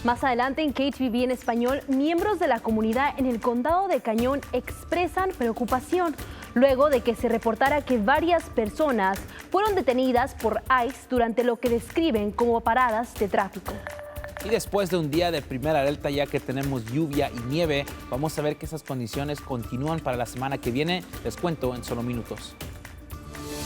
Más adelante en KTVB en español, miembros de la comunidad en el condado de Cañón expresan preocupación luego de que se reportara que varias personas fueron detenidas por ICE durante lo que describen como paradas de tráfico. Y después de un día de primera alerta, ya que tenemos lluvia y nieve, vamos a ver que esas condiciones continúan para la semana que viene. Les cuento en solo minutos.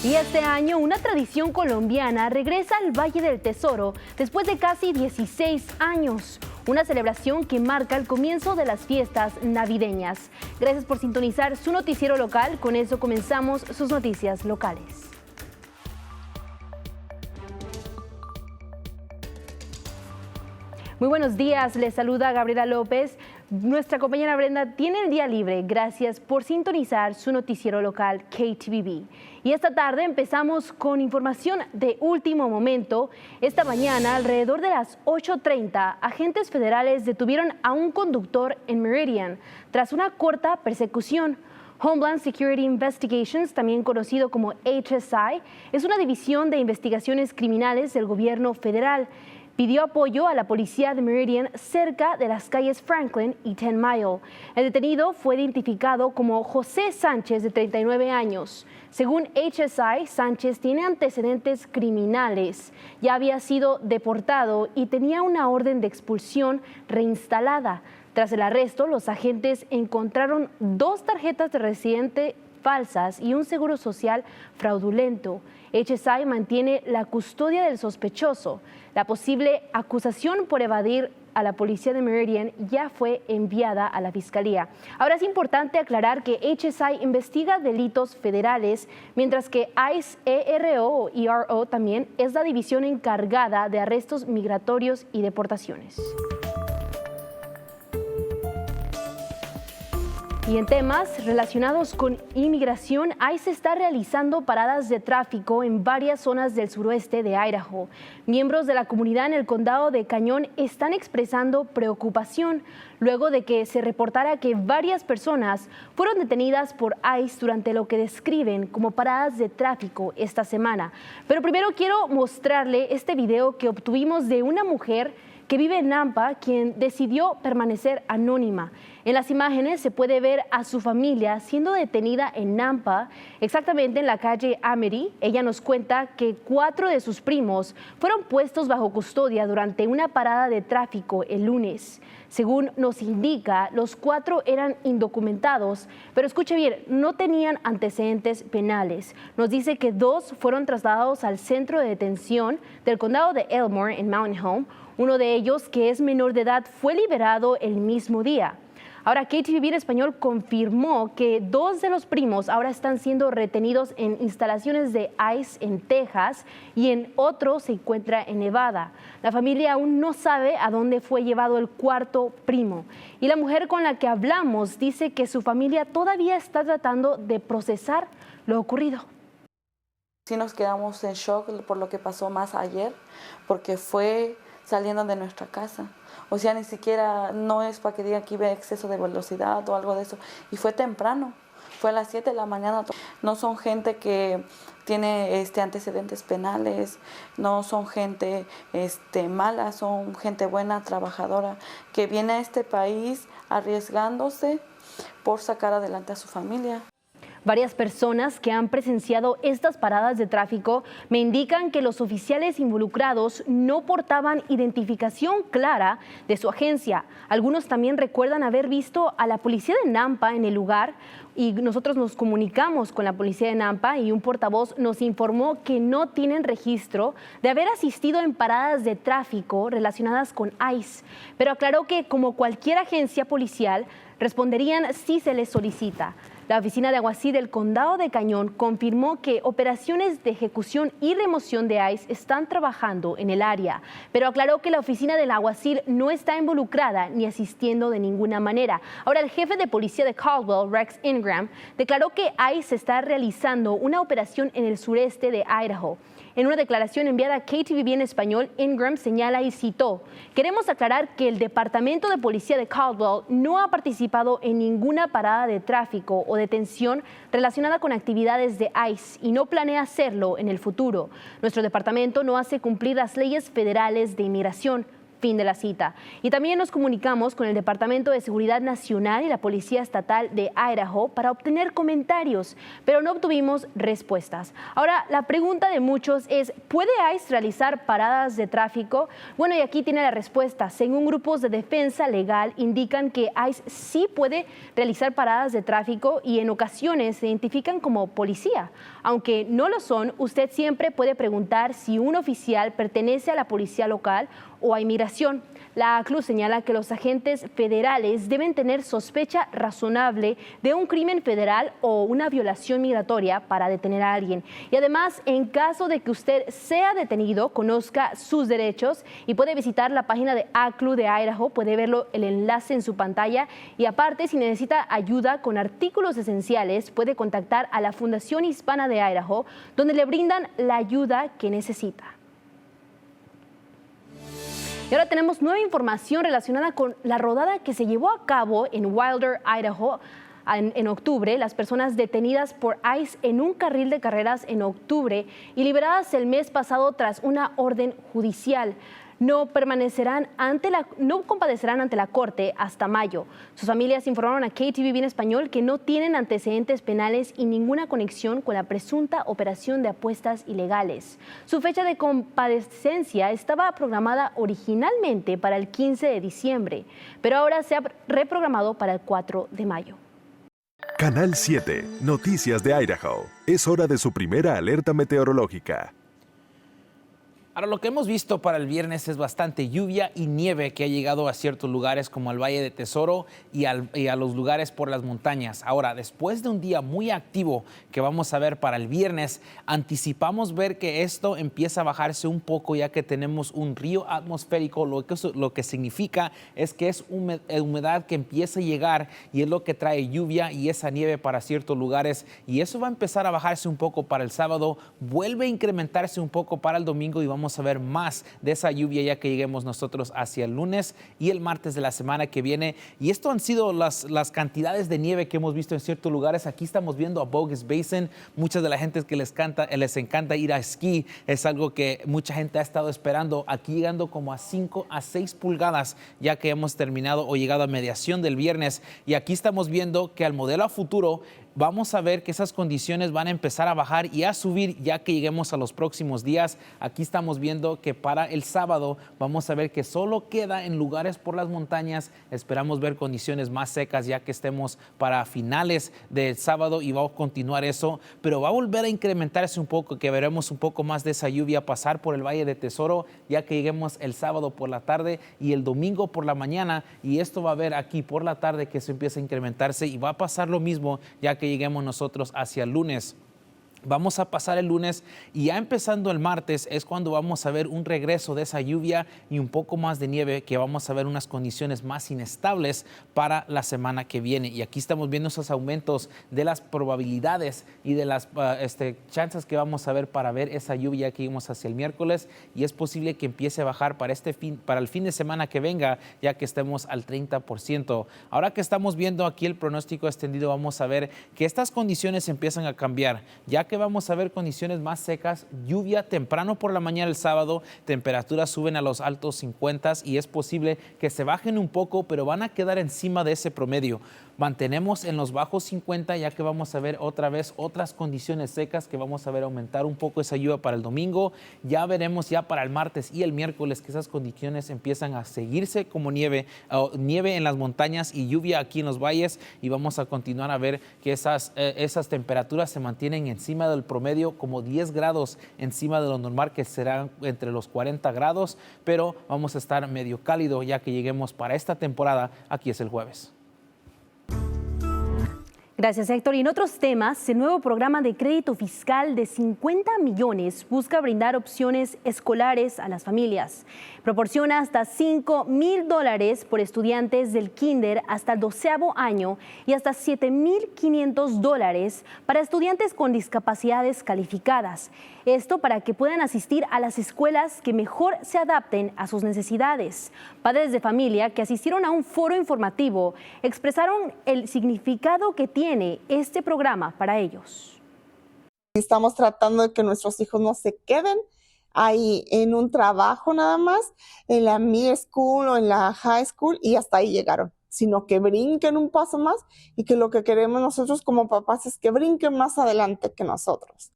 Y este año, una tradición colombiana regresa al Valle del Tesoro después de casi 16 años. Una celebración que marca el comienzo de las fiestas navideñas. Gracias por sintonizar su noticiero local. Con eso comenzamos sus noticias locales. Muy buenos días, les saluda Gabriela López. Nuestra compañera Brenda tiene el día libre. Gracias por sintonizar su noticiero local KTVB. Y esta tarde empezamos con información de último momento. Esta mañana, alrededor de las 8:30, agentes federales detuvieron a un conductor en Meridian tras una corta persecución. Homeland Security Investigations, también conocido como HSI, es una división de investigaciones criminales del gobierno federal. Pidió apoyo a la policía de Meridian cerca de las calles Franklin y 10 Mile. El detenido fue identificado como José Sánchez, de 39 años. Según HSI, Sánchez tiene antecedentes criminales, ya había sido deportado y tenía una orden de expulsión reinstalada. Tras el arresto, los agentes encontraron 2 tarjetas de residente falsas y un seguro social fraudulento. HSI mantiene la custodia del sospechoso. La posible acusación por evadir a la policía de Meridian ya fue enviada a la fiscalía. Ahora es importante aclarar que HSI investiga delitos federales, mientras que ICE ERO o ERO también es la división encargada de arrestos migratorios y deportaciones. Y en temas relacionados con inmigración, ICE está realizando paradas de tráfico en varias zonas del suroeste de Idaho. Miembros de la comunidad en el condado de Cañón están expresando preocupación luego de que se reportara que varias personas fueron detenidas por ICE durante lo que describen como paradas de tráfico esta semana. Pero primero quiero mostrarle este video que obtuvimos de una mujer que vive en Nampa, quien decidió permanecer anónima. En las imágenes se puede ver a su familia siendo detenida en Nampa, exactamente en la calle Amity. Ella nos cuenta que 4 de sus primos fueron puestos bajo custodia durante una parada de tráfico el lunes. Según nos indica, los 4 eran indocumentados, pero escuche bien, no tenían antecedentes penales. Nos dice que 2 fueron trasladados al centro de detención del condado de Elmore en Mountain Home. Uno de ellos, que es menor de edad, fue liberado el mismo día. Ahora, KTVB en español confirmó que 2 de los primos ahora están siendo retenidos en instalaciones de ICE en Texas y en otro se encuentra en Nevada. La familia aún no sabe a dónde fue llevado el 4.º primo. Y la mujer con la que hablamos dice que su familia todavía está tratando de procesar lo ocurrido. Sí nos quedamos en shock por lo que pasó más ayer, porque fue saliendo de nuestra casa. O sea, ni siquiera, no es para que digan que iba exceso de velocidad o algo de eso. Y fue temprano, fue a las 7 de la mañana. No son gente que tiene antecedentes penales, no son gente mala, son gente buena, trabajadora, que viene a este país arriesgándose por sacar adelante a su familia. Varias personas que han presenciado estas paradas de tráfico me indican que los oficiales involucrados no portaban identificación clara de su agencia. Algunos también recuerdan haber visto a la policía de Nampa en el lugar y nosotros nos comunicamos con la policía de Nampa y un portavoz nos informó que no tienen registro de haber asistido en paradas de tráfico relacionadas con ICE, pero aclaró que como cualquier agencia policial responderían si se les solicita. La oficina de alguacil del condado de Cañón confirmó que operaciones de ejecución y remoción de ICE están trabajando en el área, pero aclaró que la oficina del alguacil no está involucrada ni asistiendo de ninguna manera. Ahora, el jefe de policía de Caldwell, Rex Ingram, declaró que ICE está realizando una operación en el sureste de Idaho. En una declaración enviada a KTVB en español, Ingram señala y citó: "Queremos aclarar que el Departamento de Policía de Caldwell no ha participado en ninguna parada de tráfico o detención relacionada con actividades de ICE y no planea hacerlo en el futuro. Nuestro departamento no hace cumplir las leyes federales de inmigración. Fin de la cita. Y también nos comunicamos con el Departamento de Seguridad Nacional y la Policía Estatal de Idaho para obtener comentarios, pero no obtuvimos respuestas. Ahora, la pregunta de muchos es, ¿puede ICE realizar paradas de tráfico? Bueno, y aquí tiene la respuesta. Según grupos de defensa legal, indican que ICE sí puede realizar paradas de tráfico y en ocasiones se identifican como policía. Aunque no lo son, usted siempre puede preguntar si un oficial pertenece a la policía local o a inmigración. La ACLU señala que los agentes federales deben tener sospecha razonable de un crimen federal o una violación migratoria para detener a alguien. Y además, en caso de que usted sea detenido, conozca sus derechos y puede visitar la página de ACLU de Idaho, puede verlo el enlace en su pantalla. Y aparte, si necesita ayuda con artículos esenciales, puede contactar a la Fundación Hispana de Idaho, donde le brindan la ayuda que necesita. Y ahora tenemos nueva información relacionada con la rodada que se llevó a cabo en Wilder, Idaho, en octubre. Las personas detenidas por ICE en un carril de carreras en octubre y liberadas el mes pasado tras una orden judicial no comparecerán ante la corte hasta mayo. Sus familias informaron a KTVB en español que no tienen antecedentes penales y ninguna conexión con la presunta operación de apuestas ilegales. Su fecha de comparecencia estaba programada originalmente para el 15 de diciembre, pero ahora se ha reprogramado para el 4 de mayo. Canal 7, Noticias de Idaho. Es hora de su primera alerta meteorológica. Ahora, lo que hemos visto para el viernes es bastante lluvia y nieve que ha llegado a ciertos lugares como al Valle de Tesoro y a los lugares por las montañas. Ahora, después de un día muy activo que vamos a ver para el viernes, anticipamos ver que esto empieza a bajarse un poco ya que tenemos un río atmosférico, lo que significa es que es humedad que empieza a llegar y es lo que trae lluvia y esa nieve para ciertos lugares, y eso va a empezar a bajarse un poco para el sábado, vuelve a incrementarse un poco para el domingo y vamos a ver más de esa lluvia ya que lleguemos nosotros hacia el lunes y el martes de la semana que viene. Y esto han sido las cantidades de nieve que hemos visto en ciertos lugares. Aquí estamos viendo a Bogus Basin. Muchas de la gente que les encanta ir a esquí, es algo que mucha gente ha estado esperando. Aquí llegando como a 5 a 6 pulgadas ya que hemos terminado o llegado a mediación del viernes. Y aquí estamos viendo que al modelo a futuro vamos a ver que esas condiciones van a empezar a bajar y a subir ya que lleguemos a los próximos días. Aquí estamos viendo que para el sábado vamos a ver que solo queda en lugares por las montañas. Esperamos ver condiciones más secas ya que estemos para finales del sábado y va a continuar eso, pero va a volver a incrementarse un poco, que veremos un poco más de esa lluvia pasar por el Valle de Tesoro ya que lleguemos el sábado por la tarde y el domingo por la mañana, y esto va a ver aquí por la tarde que se empieza a incrementarse y va a pasar lo mismo ya que lleguemos nosotros hacia el lunes. Vamos a pasar el lunes y ya empezando el martes es cuando vamos a ver un regreso de esa lluvia y un poco más de nieve, que vamos a ver unas condiciones más inestables para la semana que viene. Y aquí estamos viendo esos aumentos de las probabilidades y de las chances que vamos a ver para ver esa lluvia que vimos hacia el miércoles, y es posible que empiece a bajar para el fin de semana que venga ya que estemos al 30%. Ahora que estamos viendo aquí el pronóstico extendido, vamos a ver que estas condiciones empiezan a cambiar ya que vamos a ver condiciones más secas, lluvia temprano por la mañana el sábado, temperaturas suben a los altos 50 y es posible que se bajen un poco, pero van a quedar encima de ese promedio. Mantenemos en los bajos 50 ya que vamos a ver otra vez otras condiciones secas que vamos a ver aumentar un poco esa lluvia para el domingo. Ya veremos ya para el martes y el miércoles que esas condiciones empiezan a seguirse como nieve en las montañas y lluvia aquí en los valles, y vamos a continuar a ver que esas temperaturas se mantienen encima del promedio, como 10 grados encima de lo normal, que será entre los 40 grados, pero vamos a estar medio cálido ya que lleguemos para esta temporada. Aquí es el jueves. Gracias, Héctor. Y en otros temas, el nuevo programa de crédito fiscal de 50 millones busca brindar opciones escolares a las familias. Proporciona hasta $5,000 por estudiantes del kinder hasta el 12º año y hasta $7,500 para estudiantes con discapacidades calificadas. Esto para que puedan asistir a las escuelas que mejor se adapten a sus necesidades. Padres de familia que asistieron a un foro informativo expresaron el significado que tiene este programa para ellos. Estamos tratando de que nuestros hijos no se queden ahí en un trabajo nada más, en la middle school o en la high school, y hasta ahí llegaron, sino que brinquen un paso más y que lo que queremos nosotros como papás es que brinquen más adelante que nosotros.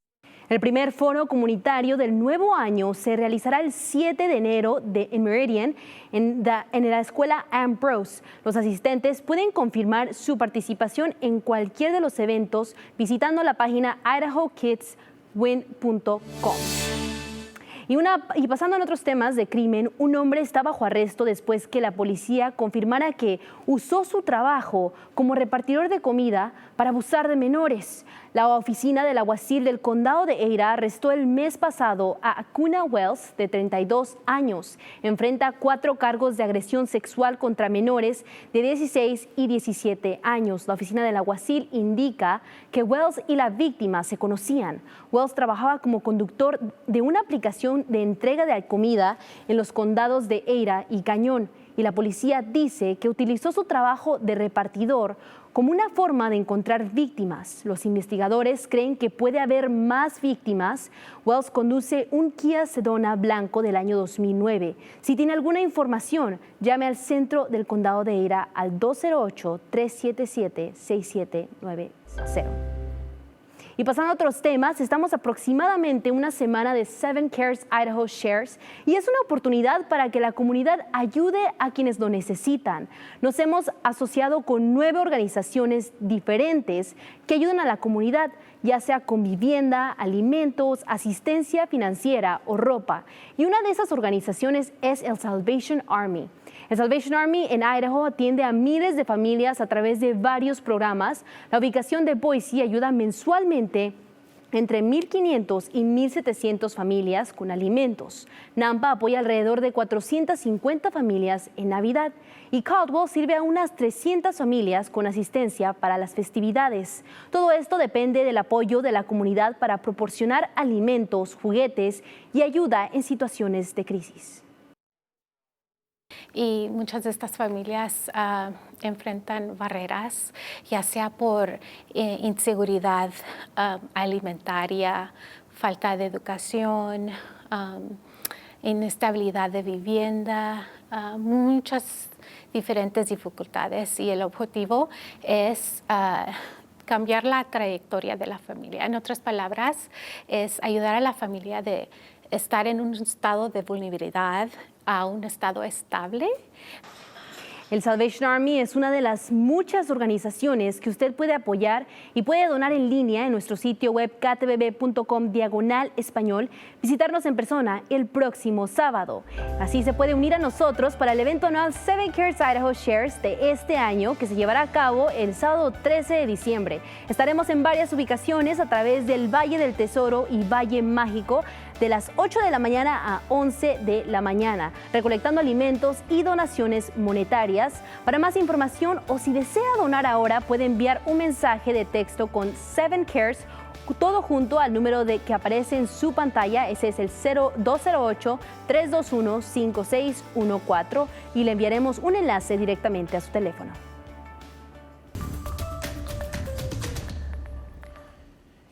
El primer foro comunitario del nuevo año se realizará el 7 de enero en Meridian, en la escuela Ambrose. Los asistentes pueden confirmar su participación en cualquier de los eventos visitando la página idahokidswin.com. Y pasando en otros temas de crimen, un hombre está bajo arresto después que la policía confirmara que usó su trabajo como repartidor de comida para abusar de menores. La oficina del alguacil del condado de Ada arrestó el mes pasado a Acuna Wells, de 32 años. Enfrenta 4 cargos de agresión sexual contra menores de 16 y 17 años. La oficina del alguacil indica que Wells y la víctima se conocían. Wells trabajaba como conductor de una aplicación de entrega de comida en los condados de Ada y Cañón, y la policía dice que utilizó su trabajo de repartidor como una forma de encontrar víctimas. Los investigadores creen que puede haber más víctimas. Wells conduce un Kia Sedona blanco del año 2009. Si tiene alguna información, llame al centro del condado de Ada al 208-377-6790. Y pasando a otros temas, estamos aproximadamente una semana de 7 Cares Idaho Shares y es una oportunidad para que la comunidad ayude a quienes lo necesitan. Nos hemos asociado con 9 organizaciones diferentes que ayudan a la comunidad, ya sea con vivienda, alimentos, asistencia financiera o ropa. Y una de esas organizaciones es el Salvation Army. El Salvation Army en Idaho atiende a miles de familias a través de varios programas. La ubicación de Boise ayuda mensualmente entre 1,500 y 1,700 familias con alimentos. Nampa apoya alrededor de 450 familias en Navidad y Caldwell sirve a unas 300 familias con asistencia para las festividades. Todo esto depende del apoyo de la comunidad para proporcionar alimentos, juguetes y ayuda en situaciones de crisis. Y muchas de estas familias enfrentan barreras, ya sea por inseguridad alimentaria, falta de educación, inestabilidad de vivienda, muchas diferentes dificultades. Y el objetivo es cambiar la trayectoria de la familia. En otras palabras, es ayudar a la familia de estar en un estado de vulnerabilidad a un estado estable. El Salvation Army es una de las muchas organizaciones que usted puede apoyar y puede donar en línea en nuestro sitio web ktvb.com/español, visitarnos en persona el próximo sábado. Así se puede unir a nosotros para el evento anual 7 Cares Idaho Shares de este año que se llevará a cabo el sábado 13 de diciembre. Estaremos en varias ubicaciones a través del Valle del Tesoro y Valle Mágico de las 8 de la mañana a 11 de la mañana, recolectando alimentos y donaciones monetarias. Para más información o si desea donar ahora, puede enviar un mensaje de texto con 7 Cares, todo junto al número que aparece en su pantalla. Ese es el 208-321-5614 y le enviaremos un enlace directamente a su teléfono.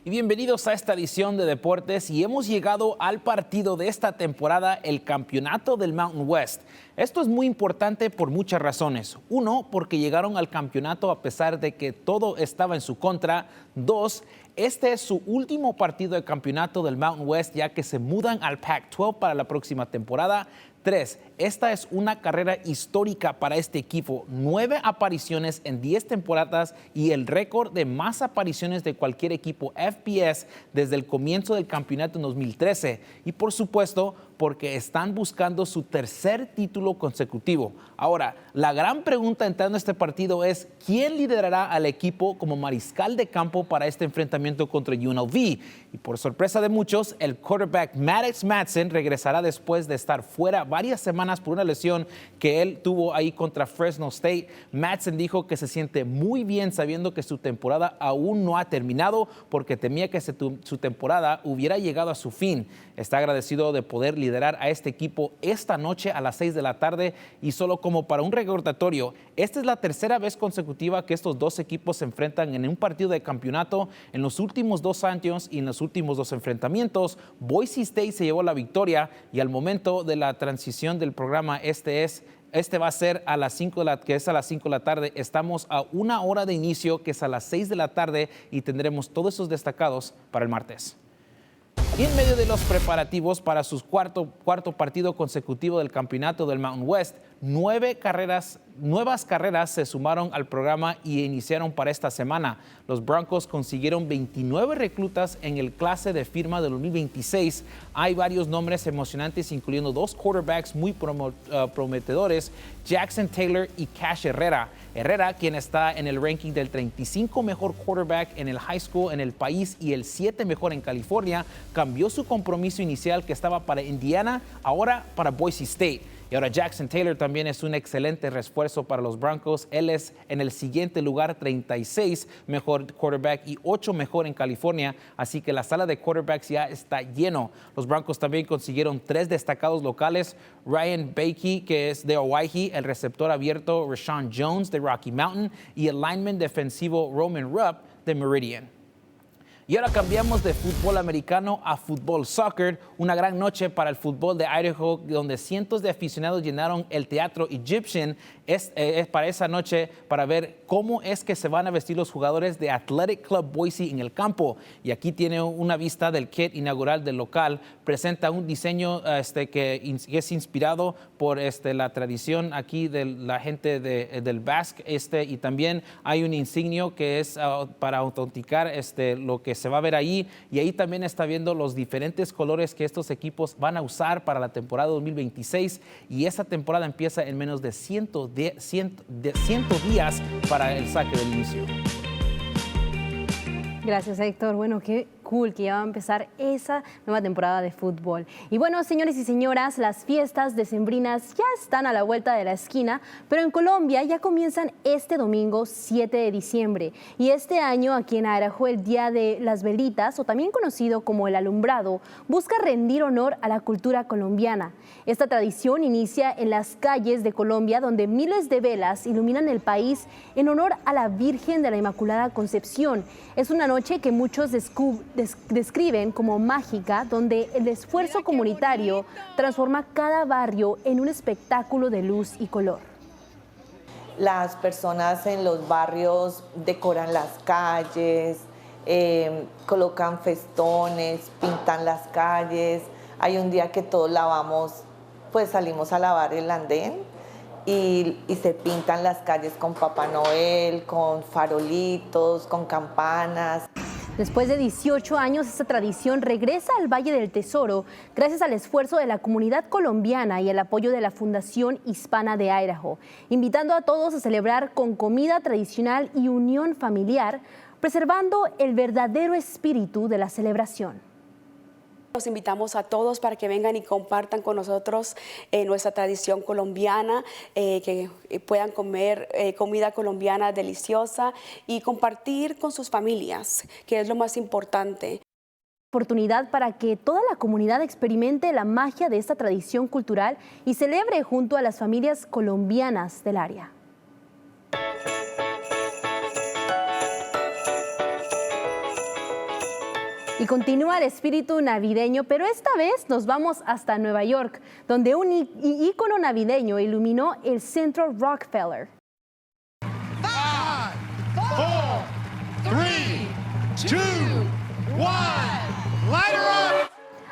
Y bienvenidos a esta edición de Deportes y hemos llegado al partido de esta temporada, el campeonato del Mountain West. Esto es muy importante por muchas razones. 1, porque llegaron al campeonato a pesar de que todo estaba en su contra. 2, este es su último partido de campeonato del Mountain West ya que se mudan al Pac-12 para la próxima temporada. 3, esta es una carrera histórica para este equipo. 9 apariciones en 10 temporadas y el récord de más apariciones de cualquier equipo FBS desde el comienzo del campeonato en 2013. Y por supuesto, porque están buscando su tercer título consecutivo. Ahora, la gran pregunta entrando a este partido es ¿quién liderará al equipo como mariscal de campo para este enfrentamiento contra UNLV? Y por sorpresa de muchos, el quarterback Maddox Madsen regresará después de estar fuera varias semanas semanas por una lesión que él tuvo ahí contra Fresno State. Madsen dijo que se siente muy bien sabiendo que su temporada aún no ha terminado porque temía que su temporada hubiera llegado a su fin. Está agradecido de poder liderar a este equipo esta noche a las 6 de la tarde y solo como para un recordatorio, esta es la tercera vez consecutiva que estos dos equipos se enfrentan en un partido de campeonato. En los últimos 2 años y en los últimos 2 enfrentamientos, Boise State se llevó la victoria y al momento de la transición del programa este va a ser a las 5 de la tarde. Estamos a 1 hora de inicio, que es a las 6 de la tarde, y tendremos todos esos destacados para el martes. Y en medio de los preparativos para su cuarto partido consecutivo del campeonato del Mountain West, 9 nuevas carreras se sumaron al programa y iniciaron para esta semana. Los Broncos consiguieron 29 reclutas en el clase de firma del 2026. Hay varios nombres emocionantes, incluyendo 2 quarterbacks muy prometedores, Jackson Taylor y Cash Herrera. Herrera, quien está en el ranking del 35 mejor quarterback en el high school en el país y el 7 mejor en California, cambió su compromiso inicial que estaba para Indiana, ahora para Boise State. Y ahora Jackson Taylor también es un excelente refuerzo para los Broncos. Él es en el siguiente lugar, 36 mejor quarterback y 8 mejor en California. Así que la sala de quarterbacks ya está lleno. Los Broncos también consiguieron 3 destacados locales. Ryan Bakey, que es de Owyhee, el receptor abierto Rashawn Jones de Rocky Mountain y el lineman defensivo Roman Rupp de Meridian. Y ahora cambiamos de fútbol americano a fútbol soccer. Una gran noche para el fútbol de Idaho, donde cientos de aficionados llenaron el Teatro Egyptian para esa noche para ver cómo es que se van a vestir los jugadores de Athletic Club Boise en el campo. Y aquí tiene una vista del kit inaugural del local. Presenta un diseño que es inspirado por la tradición aquí de la gente del Basque. Y también hay un insignio que es para autenticar lo que se va a ver ahí, y ahí también está viendo los diferentes colores que estos equipos van a usar para la temporada 2026, y esa temporada empieza en menos de 100 días para el saque del inicio. Gracias, Héctor. Bueno, qué cool que ya va a empezar esa nueva temporada de fútbol. Y bueno, señores y señoras, las fiestas decembrinas ya están a la vuelta de la esquina, pero en Colombia ya comienzan este domingo 7 de diciembre. Y este año aquí en Idaho, el Día de las Velitas, o también conocido como el alumbrado, busca rendir honor a la cultura colombiana. Esta tradición inicia en las calles de Colombia, donde miles de velas iluminan el país en honor a la Virgen de la Inmaculada Concepción. Es una noche que muchos describen como mágica, donde el esfuerzo comunitario transforma cada barrio en un espectáculo de luz y color. Las personas en los barrios decoran las calles, colocan festones, pintan las calles. Hay un día que todos lavamos, pues salimos a lavar el andén y se pintan las calles con Papá Noel, con farolitos, con campanas. Después de 18 años, esta tradición regresa al Valle del Tesoro gracias al esfuerzo de la comunidad colombiana y el apoyo de la Fundación Hispana de Idaho, invitando a todos a celebrar con comida tradicional y unión familiar, preservando el verdadero espíritu de la celebración. Los invitamos a todos para que vengan y compartan con nosotros nuestra tradición colombiana, que puedan comer comida colombiana deliciosa y compartir con sus familias, que es lo más importante. Oportunidad para que toda la comunidad experimente la magia de esta tradición cultural y celebre junto a las familias colombianas del área. Y continúa el espíritu navideño, pero esta vez nos vamos hasta Nueva York, donde un ícono navideño iluminó el Central Rockefeller. 5, 4, 3, 2, 1, light her up!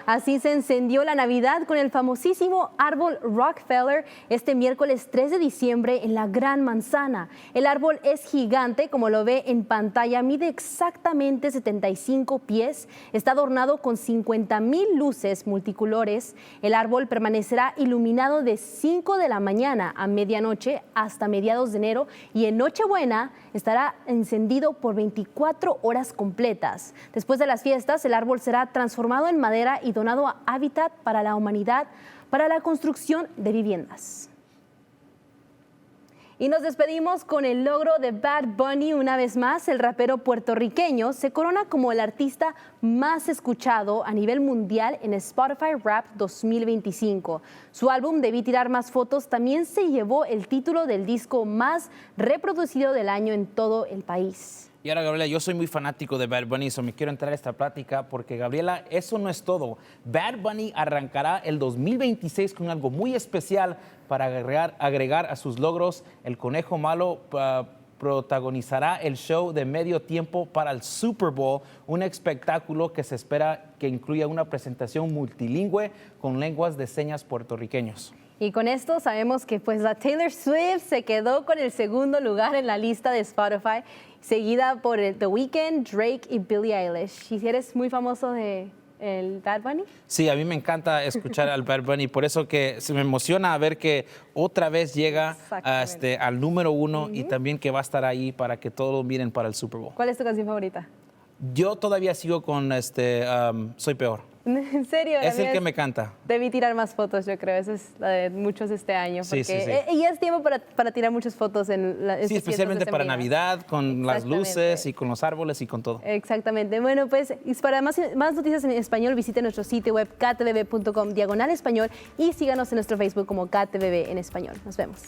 Así se encendió la Navidad con el famosísimo árbol Rockefeller este miércoles 3 de diciembre en la Gran Manzana. El árbol es gigante, como lo ve en pantalla, mide exactamente 75 pies, está adornado con 50,000 luces multicolores. El árbol permanecerá iluminado de 5 de la mañana a medianoche hasta mediados de enero, y en Nochebuena estará encendido por 24 horas completas. Después de las fiestas, el árbol será transformado en madera y donado a Hábitat para la Humanidad para la construcción de viviendas. Y nos despedimos con el logro de Bad Bunny. Una vez más, el rapero puertorriqueño se corona como el artista más escuchado a nivel mundial en Spotify Rap 2025. Su álbum Debí tirar más fotos también se llevó el título del disco más reproducido del año en todo el país. Y ahora, Gabriela, yo soy muy fanático de Bad Bunny, me quiero entrar a esta plática porque, Gabriela, eso no es todo. Bad Bunny arrancará el 2026 con algo muy especial para agregar a sus logros. El Conejo Malo protagonizará el show de medio tiempo para el Super Bowl, un espectáculo que se espera que incluya una presentación multilingüe con lenguas de señas puertorriqueños. Y con esto sabemos que pues la Taylor Swift se quedó con el segundo lugar en la lista de Spotify, seguida por The Weeknd, Drake y Billie Eilish. ¿Y si eres muy famoso de el Bad Bunny? Sí, a mí me encanta escuchar al Bad Bunny, por eso que se me emociona ver que otra vez llega al número 1 y también que va a estar ahí para que todos lo miren para el Super Bowl. ¿Cuál es tu canción favorita? Yo todavía sigo con Soy Peor. ¿En serio? Es el que me canta. Debí tirar más fotos, yo creo. Esa es la de muchos este año. Sí, porque sí, sí. Y es tiempo para tirar muchas fotos en sí, especialmente para Navidad, con las luces y con los árboles y con todo. Exactamente. Bueno, pues para más noticias en español, visite nuestro sitio web ktvb.com/español y síganos en nuestro Facebook como KTVB en español. Nos vemos.